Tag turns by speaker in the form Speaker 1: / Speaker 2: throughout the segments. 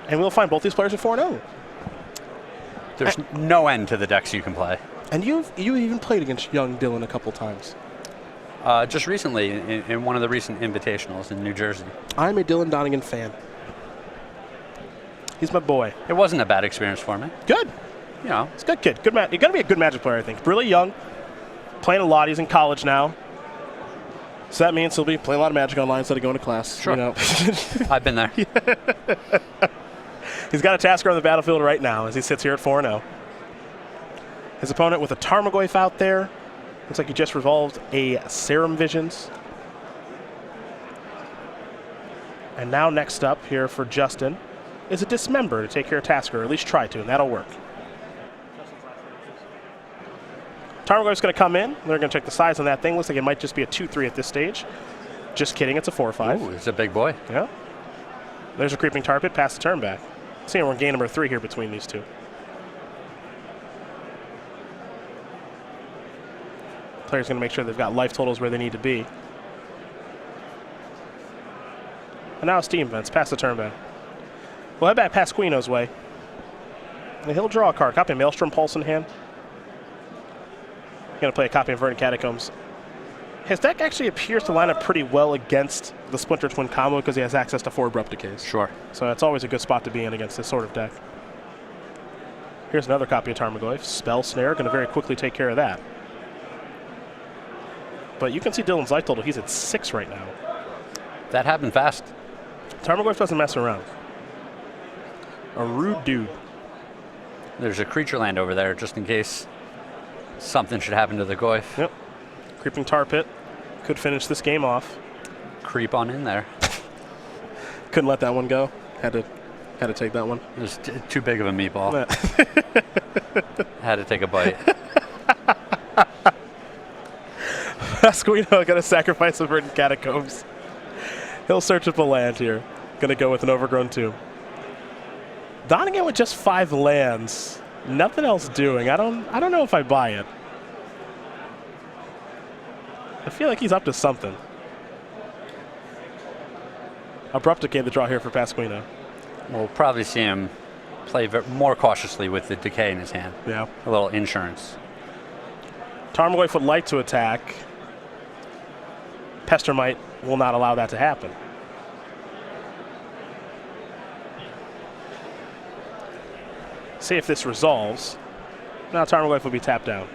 Speaker 1: And we'll find both these players at 4-0.
Speaker 2: There's no end to the decks you can play.
Speaker 1: And you even played against young Dylan a couple times.
Speaker 2: Just recently, in one of the recent invitationals in New Jersey.
Speaker 1: I'm a Dylan Donegan fan. He's my boy.
Speaker 2: It wasn't a bad experience for me.
Speaker 1: Good.
Speaker 2: You know,
Speaker 1: He's a good kid. Good man. You're going to be a good Magic player, I think. Really young. Playing a lot. He's in college now. So that means he'll be playing a lot of Magic online instead of going to class.
Speaker 2: Sure.
Speaker 1: You know?
Speaker 2: I've been there.
Speaker 1: He's got a Tasker on the battlefield right now as he sits here at 4-0. His opponent with a Tarmogoyf out there. Looks like he just resolved a Serum Visions. And now next up here for Justin is a Dismember to take care of Tasker, or at least try to, and that'll work. Tarmogoyf's going to come in. They're going to check the size on that thing. Looks like it might just be a 2-3 at this stage. Just kidding, it's a 4-5.
Speaker 2: Ooh, it's a big boy.
Speaker 1: Yeah. There's a Creeping Tar Pit, pass the turn back. Seeing we're game number 3 here between these two. Player's going to make sure they've got life totals where they need to be. And now Steam Vents, pass the turn back. We'll head back Pasquino's way. And he'll draw a card. Copy of Maelstrom Pulse in hand. Going to play a copy of Verdant Catacombs. His deck actually appears to line up pretty well against the Splinter Twin combo because he has access to 4 Abrupt Decays.
Speaker 2: Sure.
Speaker 1: So that's always a good spot to be in against this sort of deck. Here's another copy of Tarmogoyf. Spell Snare, going to very quickly take care of that. But you can see Dylan's life total. He's at 6 right now.
Speaker 2: That happened fast.
Speaker 1: Tarmogoyf doesn't mess around. A rude dude.
Speaker 2: There's a creature land over there just in case something should happen to the Goyf.
Speaker 1: Yep. Creeping Tar Pit could finish this game off.
Speaker 2: Creep on in there.
Speaker 1: Couldn't let that one go. Had to take that one.
Speaker 2: It was too big of a meatball.
Speaker 1: Yeah.
Speaker 2: Had to take a bite.
Speaker 1: Pasquino going to sacrifice the Verdant Catacombs. He'll search up a land here. Going to go with an Overgrown Tomb. Donegan with just 5 lands. Nothing else doing. I don't know if I buy it. I feel like he's up to something. Abrupt Decay the draw here for Pasquino.
Speaker 2: We'll probably see him play more cautiously with the Decay in his hand.
Speaker 1: Yeah.
Speaker 2: A little insurance.
Speaker 1: Tarmogoyf would like to attack. Pestermite will not allow that to happen. See if this resolves. Now Tarmogoyf will be tapped down.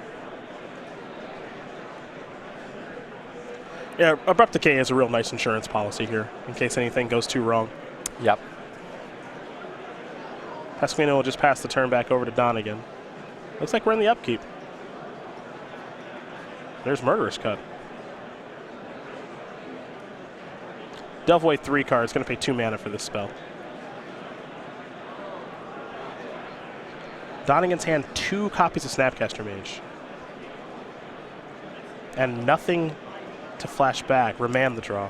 Speaker 1: Yeah, Abrupt Decay is a real nice insurance policy here in case anything goes too wrong.
Speaker 2: Yep.
Speaker 1: Pasquino will just pass the turn back over to Donegan. Looks like we're in the upkeep. There's Murderous Cut. Delve away 3 cards, going to pay 2 mana for this spell. Donegan's hand 2 copies of Snapcaster Mage. And nothing to flash back. Remand the draw.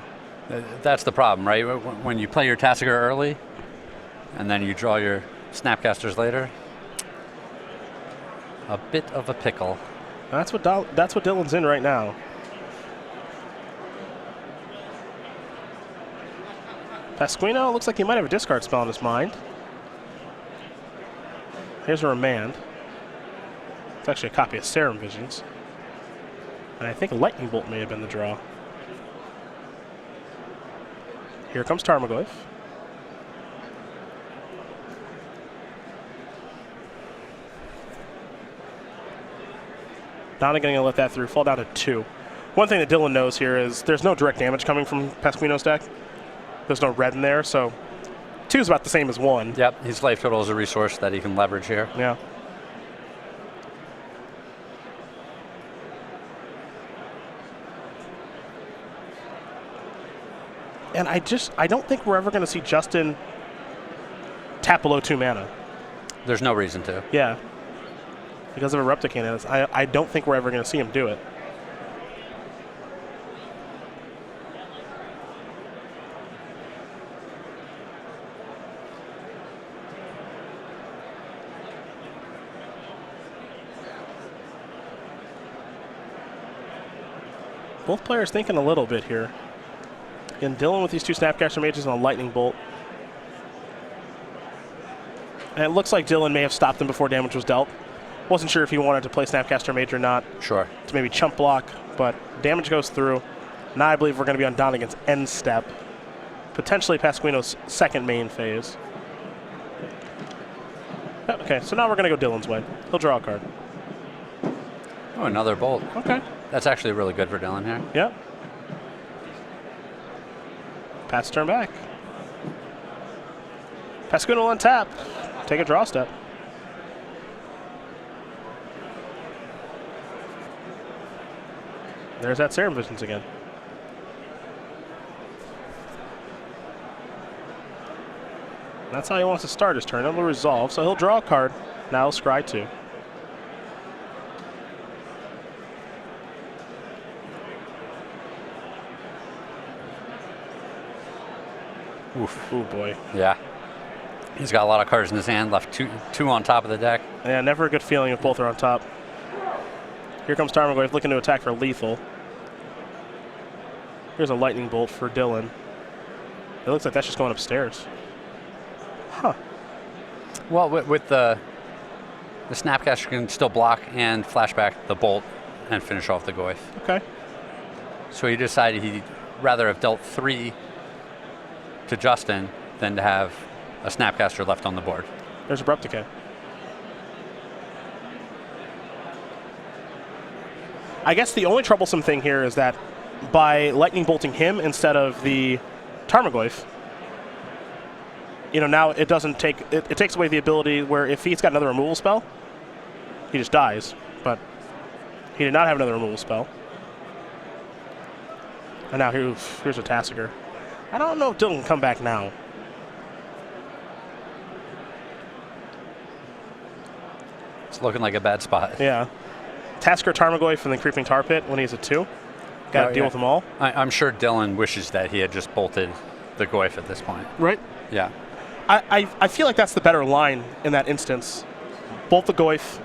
Speaker 2: That's the problem, right? When you play your Tassiger early, and then you draw your Snapcasters later, a bit of a pickle.
Speaker 1: That's what Dylan's in right now. Pasquino looks like he might have a discard spell in his mind. Here's a Remand. It's actually a copy of Serum Visions. And I think Lightning Bolt may have been the draw. Here comes Tarmogoyf. Donegan going to let that through, fall down to 2. One thing that Dylan knows here is there's no direct damage coming from Pasquino's deck. There's no red in there, so 2 is about the same as 1.
Speaker 2: Yep, his life total is a resource that he can leverage here.
Speaker 1: Yeah. And I don't think we're ever going to see Justin tap below 2 mana.
Speaker 2: There's no reason to.
Speaker 1: Yeah. Because of Abrupt Decay. I don't think we're ever going to see him do it. Both players thinking a little bit here. And Dylan with these 2 Snapcaster Mages and a Lightning Bolt. And it looks like Dylan may have stopped him before damage was dealt. Wasn't sure if he wanted to play Snapcaster Mage or not.
Speaker 2: Sure.
Speaker 1: To maybe chump block, but damage goes through. Now I believe we're going to be on Donegan's end step. Potentially Pasquino's second main phase. Okay, so now we're going to go Dylan's way. He'll draw a card.
Speaker 2: Oh, another bolt.
Speaker 1: Okay.
Speaker 2: That's actually really good for Dylan here.
Speaker 1: Yep. Pass turn back. Pasquino will untap. Take a draw step. There's that Serum Visions again. That's how he wants to start his turn. It'll resolve, so he'll draw a card. Now he'll scry 2. Oof. Oh boy.
Speaker 2: Yeah. He's got a lot of cards in his hand, left two on top of the deck.
Speaker 1: Yeah, never a good feeling if both are on top. Here comes Tarmogoyf looking to attack for lethal. Here's a lightning bolt for Dylan. It looks like that's just going upstairs. Huh.
Speaker 2: Well, with the Snapcaster can still block and flashback the bolt and finish off the Goyf.
Speaker 1: Okay.
Speaker 2: So he decided he'd rather have dealt 3 to Justin than to have a Snapcaster left on the board.
Speaker 1: There's Abrupt Decay. I guess the only troublesome thing here is that by lightning bolting him instead of the Tarmogoyf, now it doesn't take it takes away the ability where if he's got another removal spell, he just dies. But he did not have another removal spell. And now here's a Tassiger. I don't know if Dylan can come back now.
Speaker 2: It's looking like a bad spot.
Speaker 1: Yeah. Tasker Tarmogoyf and then Creeping Tar Pit when he's at 2. Got to deal with them all.
Speaker 2: I'm sure Dylan wishes that he had just bolted the Goyf at this point.
Speaker 1: Right.
Speaker 2: Yeah.
Speaker 1: I feel like that's the better line in that instance. Bolt the Goyf,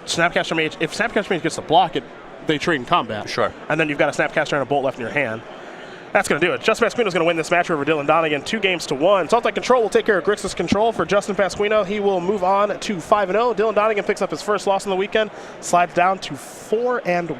Speaker 1: Snapcaster Mage. If Snapcaster Mage gets the block, they trade in combat.
Speaker 2: Sure.
Speaker 1: And then you've got a Snapcaster and a Bolt left in your hand. That's going to do it. Justin Pasquino is going to win this match over Dylan Donegan 2-1. Saltite Control will take care of Grixis Control for Justin Pasquino. He will move on to 5-0. Dylan Donegan picks up his first loss on the weekend, slides down to 4-1.